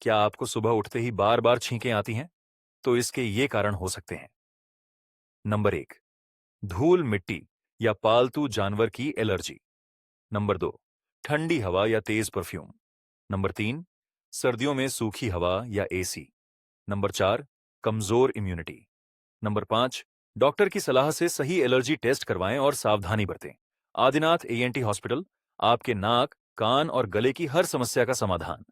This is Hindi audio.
क्या आपको सुबह उठते ही बार बार छींकें आती हैं? तो इसके ये कारण हो सकते हैं। नंबर 1, धूल मिट्टी या पालतू जानवर की एलर्जी। नंबर 2, ठंडी हवा या तेज परफ्यूम। नंबर 3, सर्दियों में सूखी हवा या एसी। नंबर 4, कमजोर इम्यूनिटी। नंबर 5, डॉक्टर की सलाह से सही एलर्जी टेस्ट करवाएं और सावधानी बरतें। आदिनाथ एएनटी हॉस्पिटल, आपके नाक, कान और गले की हर समस्या का समाधान।